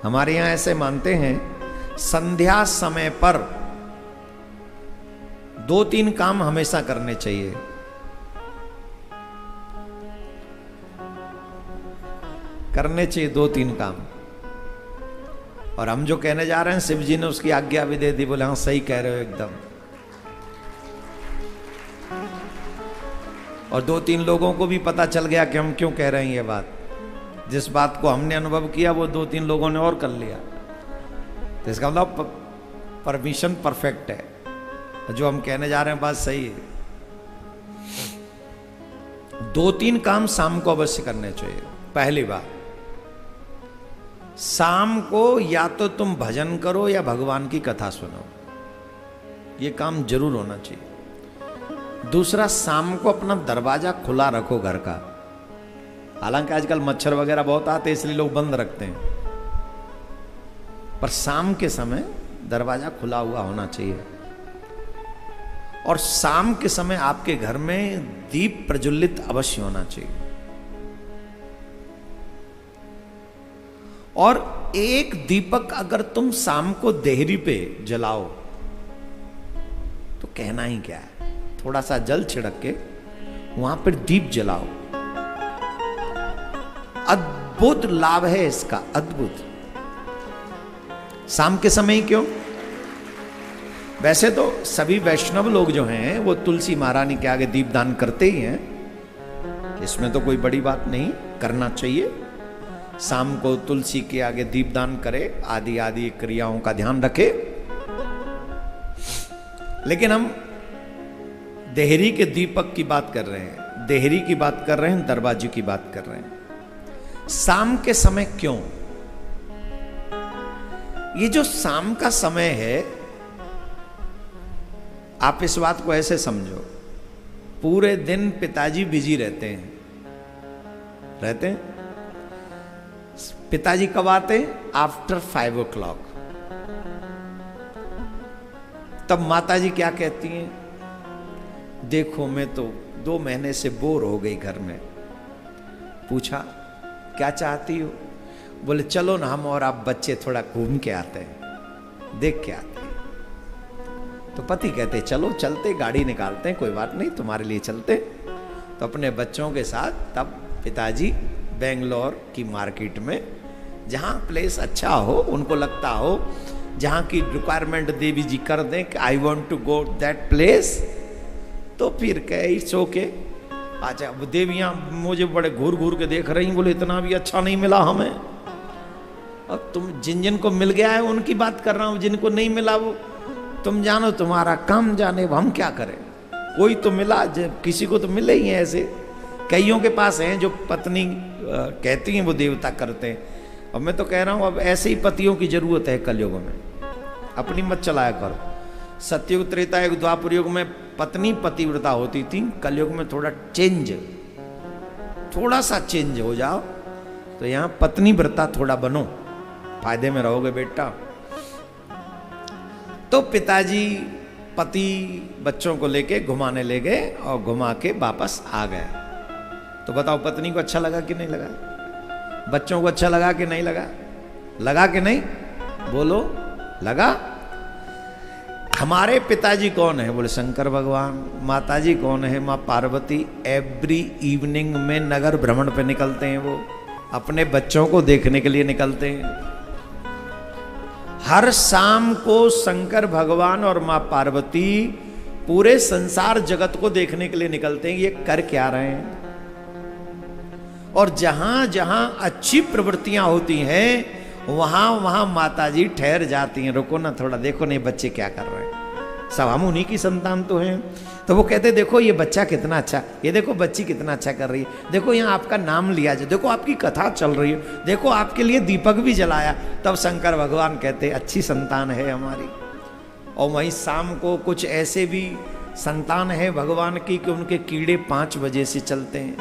हमारे यहां ऐसे मानते हैं संध्या समय पर 2-3 काम हमेशा करने चाहिए। करने चाहिए 2-3 काम। और हम जो कहने जा रहे हैं शिव जी ने उसकी आज्ञा भी दे दी, बोले हाँ सही कह रहे हो एकदम। और 2-3 लोगों को भी पता चल गया कि हम क्यों कह रहे हैं ये बात। जिस बात को हमने अनुभव किया वो 2-3 लोगों ने और कर लिया। तो इसका मतलब परमिशन परफेक्ट है, जो हम कहने जा रहे हैं बात सही है। 2-3 काम शाम को अवश्य करने चाहिए। पहली बात, शाम को या तो तुम भजन करो या भगवान की कथा सुनो, ये काम जरूर होना चाहिए। दूसरा, शाम को अपना दरवाजा खुला रखो घर का। हालांकि आजकल मच्छर वगैरह बहुत आते हैं इसलिए लोग बंद रखते हैं, पर शाम के समय दरवाजा खुला हुआ होना चाहिए। और शाम के समय आपके घर में दीप प्रज्वलित अवश्य होना चाहिए। और एक दीपक अगर तुम शाम को देहरी पे जलाओ तो कहना ही क्या है, थोड़ा सा जल छिड़क के वहां पर दीप जलाओ, अद्भुत लाभ है इसका, अद्भुत। शाम के समय ही क्यों? वैसे तो सभी वैष्णव लोग जो हैं वो तुलसी महारानी के आगे दीपदान करते ही हैं, इसमें तो कोई बड़ी बात नहीं, करना चाहिए। शाम को तुलसी के आगे दीपदान करे, आदि आदि क्रियाओं का ध्यान रखे। लेकिन हम देहरी के दीपक की बात कर रहे हैं, देहरी की बात कर रहे हैं, दरवाजे की बात कर रहे हैं। शाम के समय क्यों? ये जो शाम का समय है, आप इस बात को ऐसे समझो, पूरे दिन पिताजी बिजी रहते हैं। पिताजी कब आते हैं? After 5 o'clock। तब माताजी क्या कहती हैं? देखो मैं तो 2 महीने से बोर हो गई घर में। पूछा क्या चाहती हो? बोले चलो ना हम और आप बच्चे थोड़ा घूम के आते हैं, देख के आते हैं। तो पति कहते चलो चलते, गाड़ी निकालते हैं, कोई बात नहीं तुम्हारे लिए चलते। तो अपने बच्चों के साथ तब पिताजी बेंगलोर की मार्केट में, जहाँ प्लेस अच्छा हो, उनको लगता हो, जहाँ की रिक्वायरमेंट देवी जी कर दें कि I want to go that place, तो फिर कहे इट्स ओके। अच्छा, वो देवियाँ मुझे बड़े घूर घूर के देख रही, बोले इतना भी अच्छा नहीं मिला हमें। अब तुम जिन को मिल गया है उनकी बात कर रहा हूँ, जिनको नहीं मिला वो तुम जानो, तुम्हारा काम जाने, हम क्या करें। कोई तो मिला, जब किसी को तो मिले ही है। ऐसे कईयों के पास हैं जो पत्नी कहती हैं वो देवता करते हैं। अब मैं तो कह रहा हूँ अब ऐसे ही पतियों की जरूरत है कलयुग में, अपनी मत चलाया करो। सतयुग, त्रेता युग, द्वापर युग में पत्नी पतिव्रता होती थी, कलयुग में थोड़ा सा चेंज हो जाओ, तो यहाँ पत्नी व्रता थोड़ा बनो, फायदे में रहोगे बेटा। तो पिताजी पति बच्चों को लेके घुमाने ले गए और घुमा के वापस आ गए। तो बताओ पत्नी को अच्छा लगा कि नहीं लगा? बच्चों को अच्छा लगा कि नहीं लगा? लगा कि नहीं? बोलो, लगा? हमारे पिताजी कौन है? बोले शंकर भगवान। माताजी कौन है? माँ पार्वती। एवरी इवनिंग में नगर भ्रमण पे निकलते हैं, वो अपने बच्चों को देखने के लिए निकलते हैं। हर शाम को शंकर भगवान और माँ पार्वती पूरे संसार जगत को देखने के लिए निकलते हैं। ये कर क्या रहे हैं? और जहां जहां अच्छी प्रवृत्तियां होती हैं वहां माताजी ठहर जाती हैं, रुको ना थोड़ा, देखो नहीं बच्चे क्या कर रहे हैं, सब हम उन्हीं की संतान तो हैं। तो वो कहते देखो ये बच्चा कितना अच्छा, ये देखो बच्ची कितना अच्छा कर रही है, देखो यहाँ आपका नाम लिया जाए, देखो आपकी कथा चल रही है, देखो आपके लिए दीपक भी जलाया। तब शंकर भगवान कहते अच्छी संतान है हमारी। और वहीं शाम को कुछ ऐसे भी संतान है भगवान की कि उनके कीड़े 5 बजे से चलते हैं,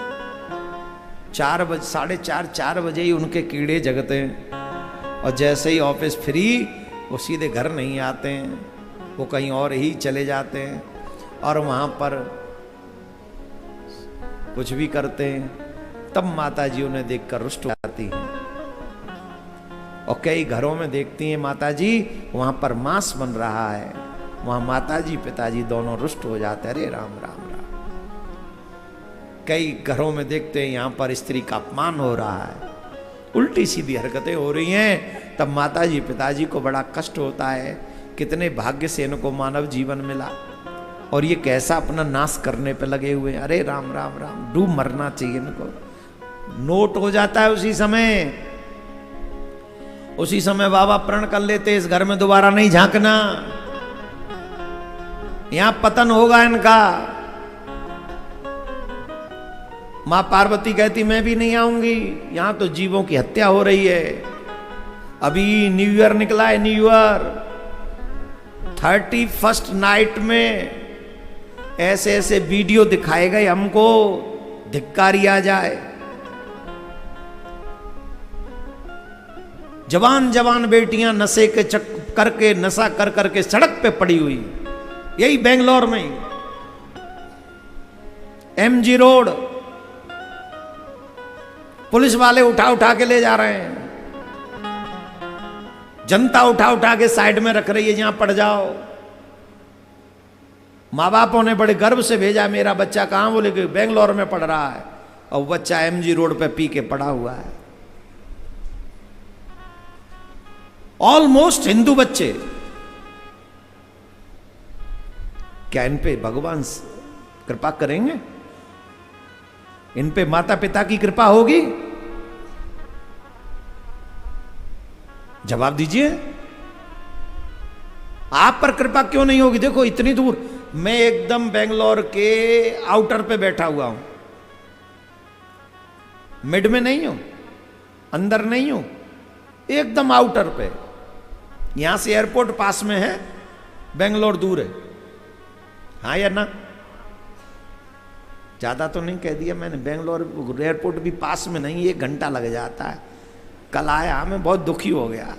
4 बजे, 4:30, 4 बजे ही उनके कीड़े जगते हैं। और जैसे ही ऑफिस फ्री, वो सीधे घर नहीं आते हैं, वो कहीं और ही चले जाते हैं और वहाँ पर कुछ भी करते हैं। तब माता जी उन्हें देखकर रुष्ट हो जाती हैं। और कई घरों में देखती हैं माता जी, वहां पर मांस बन रहा है, वहां माता जी पिताजी दोनों रुष्ट हो जाते हैं, अरे राम राम राम। कई घरों में देखते हैं यहां पर स्त्री का अपमान हो रहा है, उल्टी सीधी हरकतें हो रही हैं, तब माता जी पिताजी को बड़ा कष्ट होता है। कितने भाग्य से इनको मानव जीवन मिला और ये कैसा अपना नाश करने पे लगे हुए, अरे राम राम राम, डूब मरना चाहिए इनको। नोट हो जाता है उसी समय बाबा प्रण कर लेते, इस घर में दोबारा नहीं झांकना, यहां पतन होगा इनका। मां पार्वती कहती मैं भी नहीं आऊंगी, यहां तो जीवों की हत्या हो रही है। अभी न्यू ईयर निकला है, न्यू ईयर 31st नाइट में ऐसे ऐसे वीडियो दिखाए गए हमको, धिक्कारी आ जाए। जवान जवान बेटियां नशे के करके नशा कर करके सड़क पे पड़ी हुई, यही बेंगलोर में MG रोड, पुलिस वाले उठा उठा के ले जा रहे हैं, जनता उठा उठा के साइड में रख रही है, जहां पड़ जाओ। माँ बापों ने बड़े गर्व से भेजा, मेरा बच्चा कहां, बोले कि बेंगलोर में पढ़ रहा है, और बच्चा MG रोड पे पी के पड़ा हुआ है। ऑलमोस्ट हिंदू बच्चे। क्या इन पे भगवान कृपा करेंगे? इन पे माता पिता की कृपा होगी? जवाब दीजिए, आप पर कृपा क्यों नहीं होगी? देखो इतनी दूर, मैं एकदम बेंगलोर के आउटर पे बैठा हुआ हूं, मिड में नहीं हूं, अंदर नहीं हूं, एकदम आउटर पे। यहां से एयरपोर्ट पास में है, बेंगलोर दूर है, हाँ या ना? ज्यादा तो नहीं कह दिया मैंने, बेंगलोर एयरपोर्ट भी पास में नहीं, 1 घंटा लग जाता है। कल आया, मैं बहुत दुखी हो गया,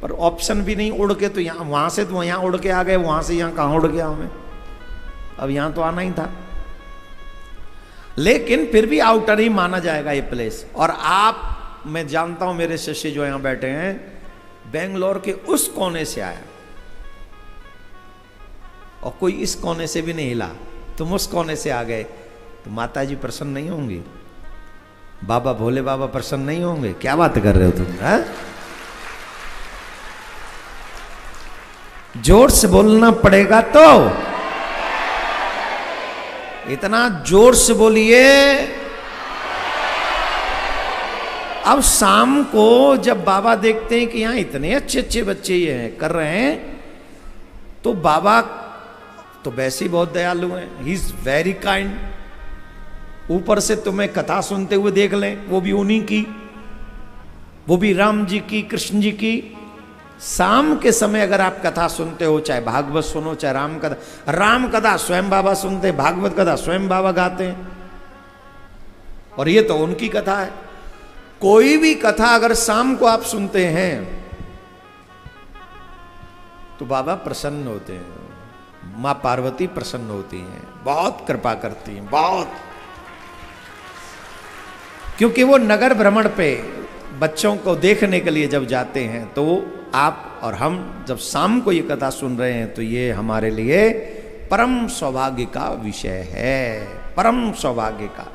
पर ऑप्शन भी नहीं, उड़ के तो यहाँ, वहां से तो यहाँ उड़ के आ गए, वहां से यहाँ कहाँ उड़ गया हमें, अब यहाँ तो आना ही था। लेकिन फिर भी आउटर ही माना जाएगा ये प्लेस। और आप, मैं जानता हूं मेरे शिष्य जो यहां बैठे हैं, बेंगलोर के उस कोने से आया, और कोई इस कोने से भी नहीं हिला, तुम उस कोने से आ गए, तो माता जी प्रसन्न नहीं होंगी? बाबा भोले बाबा प्रसन्न नहीं होंगे? क्या बात कर रहे हो तुम, है? जोर से बोलना पड़ेगा, तो इतना जोर से बोलिए। अब शाम को जब बाबा देखते हैं कि यहां इतने अच्छे अच्छे बच्चे ये हैं, कर रहे हैं, तो बाबा तो वैसे ही बहुत दयालु हैं, ही इज वेरी काइंड। ऊपर से तुम्हें कथा सुनते हुए देख लें, वो भी उन्हीं की, वो भी राम जी की, कृष्ण जी की। शाम के समय अगर आप कथा सुनते हो, चाहे भागवत सुनो, चाहे राम कथा स्वयं बाबा सुनते, भागवत कथा स्वयं बाबा गाते हैं, और ये तो उनकी कथा है। कोई भी कथा अगर शाम को आप सुनते हैं तो बाबा प्रसन्न होते हैं, मां पार्वती प्रसन्न होती हैं, बहुत कृपा करती हैं, बहुत। क्योंकि वो नगर भ्रमण पे बच्चों को देखने के लिए जब जाते हैं, तो आप और हम जब शाम को ये कथा सुन रहे हैं, तो ये हमारे लिए परम सौभाग्य का विषय है, परम सौभाग्य का।